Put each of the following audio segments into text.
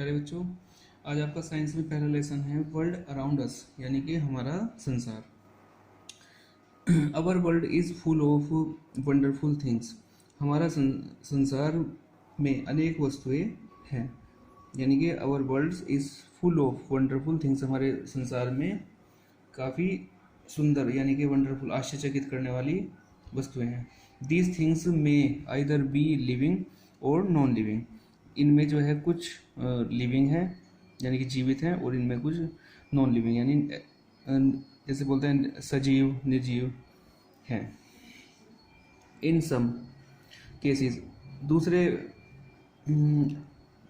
प्यारे बच्चों, आज आपका साइंस में पहला लेसन है वर्ल्ड अराउंड अस, यानी कि हमारा संसार। अवर world is full of wonderful things. हमारा संसार में अनेक वस्तुएं हैं, यानी कि अवर world is full of wonderful things. हमारे संसार में काफ़ी सुंदर यानी कि वंडरफुल आश्चर्यचकित करने वाली वस्तुएं हैं। दीज थिंग्स में आइदर बी लिविंग और नॉन लिविंग। इनमें जो है कुछ लिविंग है यानी कि जीवित हैं, और इनमें कुछ नॉन लिविंग यानी जैसे बोलते हैं सजीव निर्जीव हैं। इन सम केसेस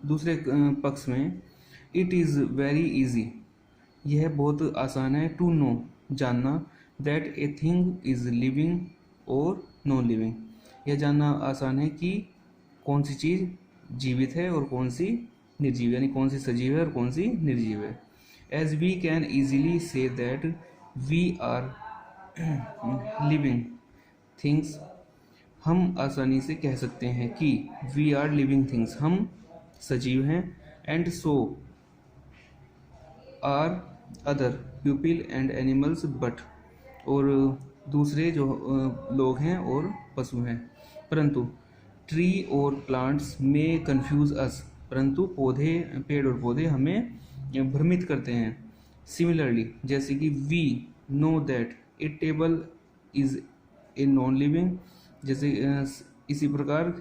दूसरे पक्ष में इट इज़ वेरी इजी, यह बहुत आसान है, टू नो जानना, that a thing is living और नॉन लिविंग। यह जानना आसान है कि कौन सी चीज़ जीवित है और कौन सी निर्जीव, यानी कौन सी सजीव है और कौन सी निर्जीव है। As we can easily see that we are living things, हम आसानी से कह सकते हैं कि वी आर लिविंग थिंग्स, हम सजीव हैं। And so are other people and animals but, और दूसरे जो लोग हैं और पशु हैं। परंतु ट्री और प्लांट्स में कन्फ्यूज अस, परंतु पेड़ और पौधे हमें भ्रमित करते हैं। सिमिलरली जैसे कि we know that a table is a non living, जैसे इसी प्रकार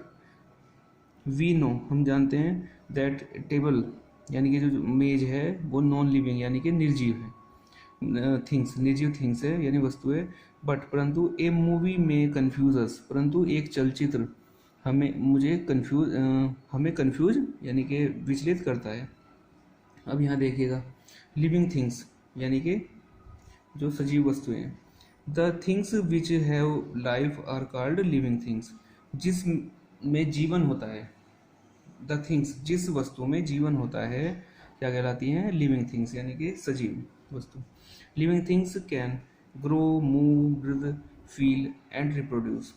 वी नो हम जानते हैं दैट टेबल यानी कि जो मेज है वो नॉन लिविंग यानी कि निर्जीव है, थिंग्स निर्जीव थिंग्स है यानी वस्तु है। बट परंतु ए मूवी में कन्फ्यूजस, परंतु एक चलचित्र हमें कन्फ्यूज यानी कि विचलित करता है। अब यहाँ देखिएगा, लिविंग थिंग्स यानी कि जो सजीव वस्तुएं हैं। The things which have life are called living things, जिसमें जीवन होता है। द थिंग्स जिस वस्तु में जीवन होता है क्या कहलाती हैं? लिविंग थिंग्स यानी कि सजीव वस्तु। Living things can grow, move, breathe, feel and reproduce.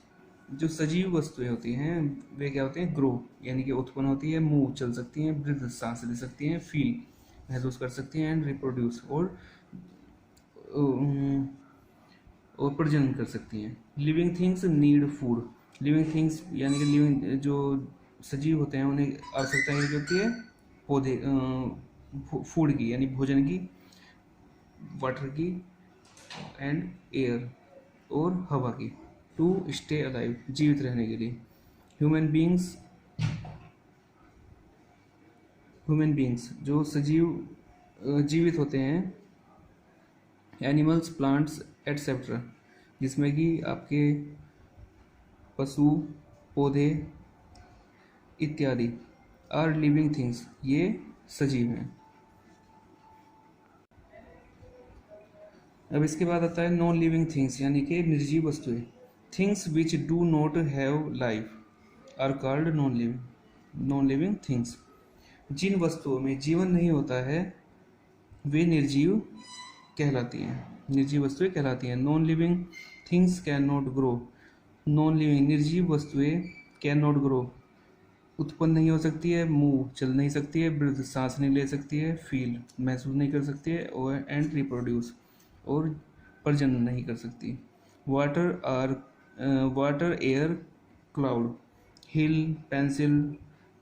जो सजीव वस्तुएं होती हैं वे क्या होते हैं? ग्रो यानी कि उत्पन्न होती है, मूव चल सकती हैं, ब्रीथ सांस ले सकती हैं, फील महसूस कर सकती हैं, एंड रिप्रोड्यूस और प्रजनन कर सकती हैं। Living things need food. Living things यानी कि लिविंग जो सजीव होते हैं उन्हें आवश्यकता ये होती है पौधे फूड की यानी भोजन की, वाटर की एंड एयर और हवा की, टू स्टे अलाइव जीवित रहने के लिए। ह्यूमन बींग्स जो जीवित होते हैं, एनिमल्स, प्लांट्स एटसेट्रा, जिसमें कि आपके पशु, पौधे इत्यादि, आर लिविंग थिंग्स ये सजीव हैं। अब इसके बाद आता है नॉन लिविंग थिंग्स यानी कि निर्जीव वस्तुएं। Things which do not have life are called non living things. जिन वस्तुओं में जीवन नहीं होता है वे निर्जीव वस्तुएं कहलाती हैं। Non living things can not grow. Non living निर्जीव वस्तुएं कैन नॉट ग्रो उत्पन्न नहीं हो सकती है, मूव चल नहीं सकती है, ब्रीथ सांस नहीं ले सकती है, फील महसूस नहीं कर सकती है, और एंड रिप्रोड्यूस और प्रजनन नहीं कर सकती। Water, air, cloud, hill, pencil,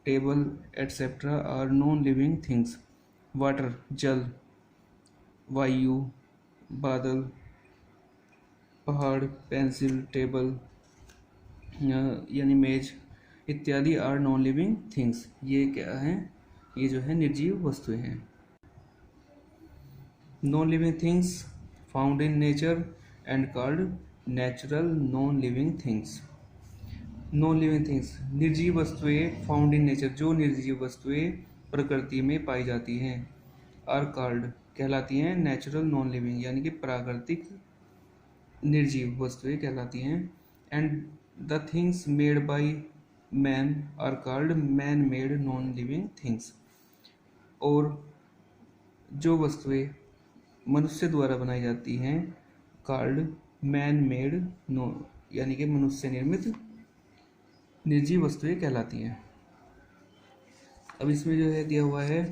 table etcetera are non living things. Water जल, वायु बादल, पहाड़, पेंसिल, टेबल यानी मेज इत्यादि आर नॉन लिविंग थिंग्स। ये क्या है? ये जो है निर्जीव वस्तुएं हैं। Non living things found in nature and called natural non living things. Non living things निर्जीव वस्तुएं फाउंड इन नेचर, जो निर्जीव वस्तुएं प्रकृति में पाई जाती हैं, आर कॉल्ड कहलाती हैं नेचुरल नॉन लिविंग यानी कि प्राकृतिक निर्जीव वस्तुएं कहलाती हैं। And the things made by man are called man made non living things. और जो वस्तुएं मनुष्य द्वारा बनाई जाती हैं कॉल्ड मैन मेड यानी कि मनुष्य निर्मित निर्जीव वस्तुएं कहलाती हैं। अब इसमें जो है दिया हुआ है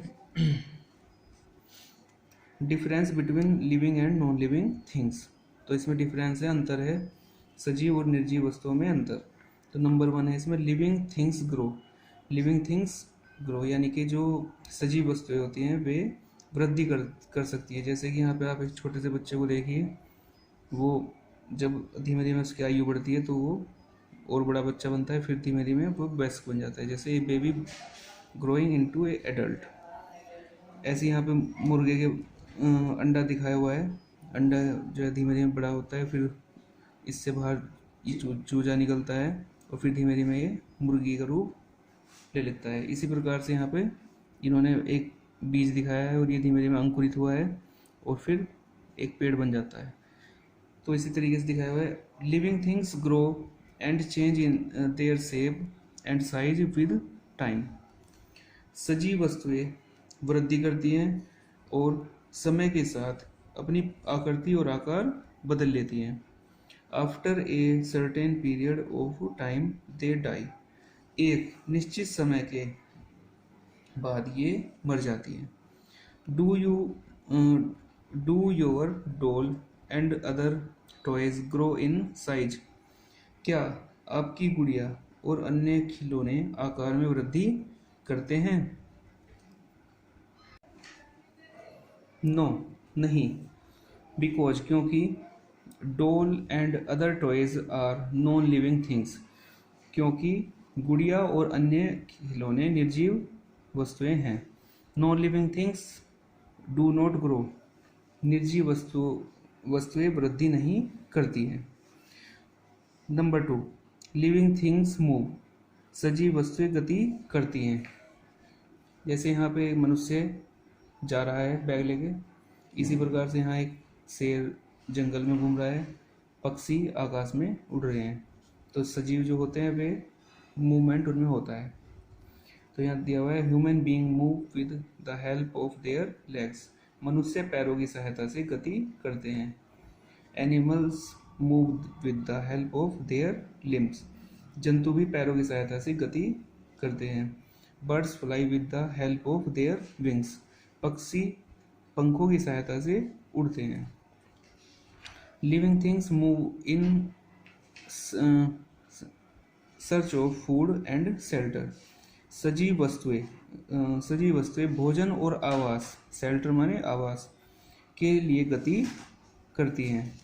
difference between living and non living things. तो इसमें डिफरेंस है, अंतर है सजीव और निर्जीव वस्तुओं में अंतर। तो नंबर 1 है इसमें living things grow. Living things grow यानी कि जो सजीव वस्तुएं होती हैं वे वृद्धि कर सकती है। जैसे कि यहाँ पे आप एक छोटे से बच्चे को देखिए, वो जब धीमे धीमे उसकी आयु बढ़ती है तो वो और बड़ा बच्चा बनता है, फिर धीमे धीमे वो वयस्क बन जाता है, जैसे a baby growing into a adult. ऐसे यहाँ पे मुर्गे के अंडा दिखाया हुआ है। अंडा जो है धीमे धीमे बड़ा होता है, फिर इससे बाहर ये चूजा निकलता है और फिर धीमे धीमे ये मुर्गी का रूप ले लेता है। इसी प्रकार से यहाँ पे इन्होंने एक बीज दिखाया है और ये धीमे धीमे अंकुरित हुआ है और फिर एक पेड़ बन जाता है। तो इसी तरीके से दिखाया हुआ है living things grow and change in their shape and size with time. सजीव वस्तुएं वृद्धि करती हैं और समय के साथ अपनी आकृति और आकार बदल लेती हैं। After a certain period of time they die. एक निश्चित समय के बाद ये मर जाती हैं। Do your doll and other toys grow in size. क्या आपकी गुड़िया और अन्य खिलौने आकार में वृद्धि करते हैं? नो, नहीं। बिकॉज, क्योंकि doll and other toys are non living things. क्योंकि गुड़िया और अन्य खिलौने निर्जीव वस्तुएं हैं। Non living things do not grow. निर्जीव वस्तुएं वृद्धि नहीं करती हैं। Number 2, living things move. सजीव वस्तुएं गति करती हैं। जैसे यहाँ पे मनुष्य जा रहा है बैग लेके, इसी प्रकार से यहाँ एक शेर जंगल में घूम रहा है, पक्षी आकाश में उड़ रहे हैं। तो सजीव जो होते हैं वे मूवमेंट उनमें होता है। तो यहाँ दिया हुआ है human being move with the help of their legs. मनुष्य पैरों की सहायता से गति करते हैं। Animals move with the help of their limbs. जंतु भी पैरों की सहायता से गति करते हैं। Birds fly with the help of their wings. पक्षी पंखों की सहायता से उड़ते हैं। Living things move in search of food and shelter. सजीव वस्तुएं भोजन और आवास, शेल्टर माने आवास, के लिए गति करती हैं।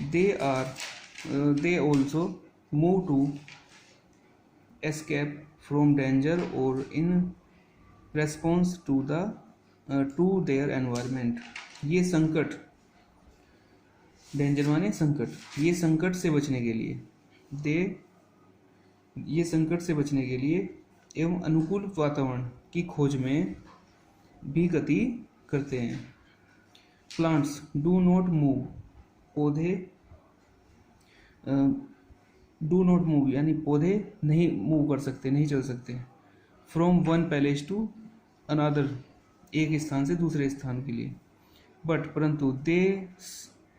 They also move to escape from danger और in response to their environment. ये संकट, डेंजर माने संकट, ये संकट से बचने के लिए एवं अनुकूल वातावरण की खोज में भी गति करते हैं। Plants do not move. पौधे डू नॉट मूव यानी पौधे नहीं मूव कर सकते, नहीं चल सकते। From one place to another, एक स्थान से दूसरे स्थान के लिए। बट परंतु they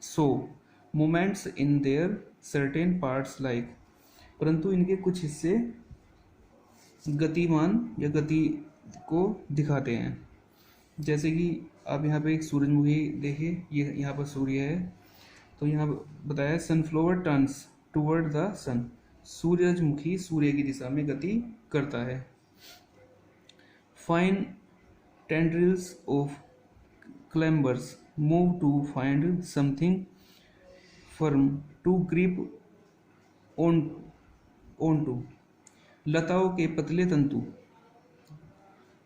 show moments in their certain parts like. परंतु इनके कुछ हिस्से गतिमान या गति को दिखाते हैं। जैसे कि आप यहाँ पे एक सूरजमुखी देखिए, ये यहाँ पर सूर्य है, तो यहाँ बताया sunflower turns toward the sun. सूरजमुखी सूर्य की दिशा में गति करता है। Fine tendrils of climbers move to find something firm to grip on to. लताओं के पतले तंतु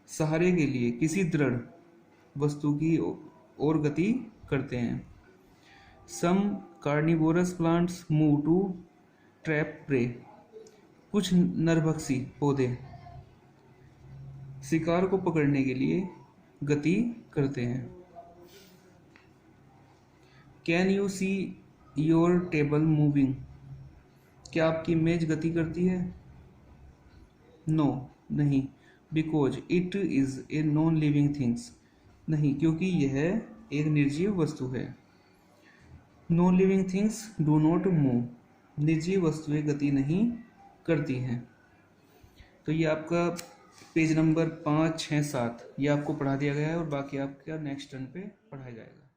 सहारे के लिए किसी दृढ़ वस्तु की ओर गति करते हैं। Some carnivorous plants move to trap prey. कुछ नरभक्षी पौधे शिकार को पकड़ने के लिए गति करते हैं। Can you see your table moving. क्या आपकी मेज गति करती है? नो, नहीं। Because it is a non living things. नहीं, क्योंकि यह एक निर्जीव वस्तु है। Non living things do not move. निर्जीव वस्तुएं गति नहीं करती हैं। तो ये आपका पेज नंबर 5, 6, 7 ये आपको पढ़ा दिया गया है और बाकी आपका नेक्स्ट टर्न पे पढ़ाया जाएगा।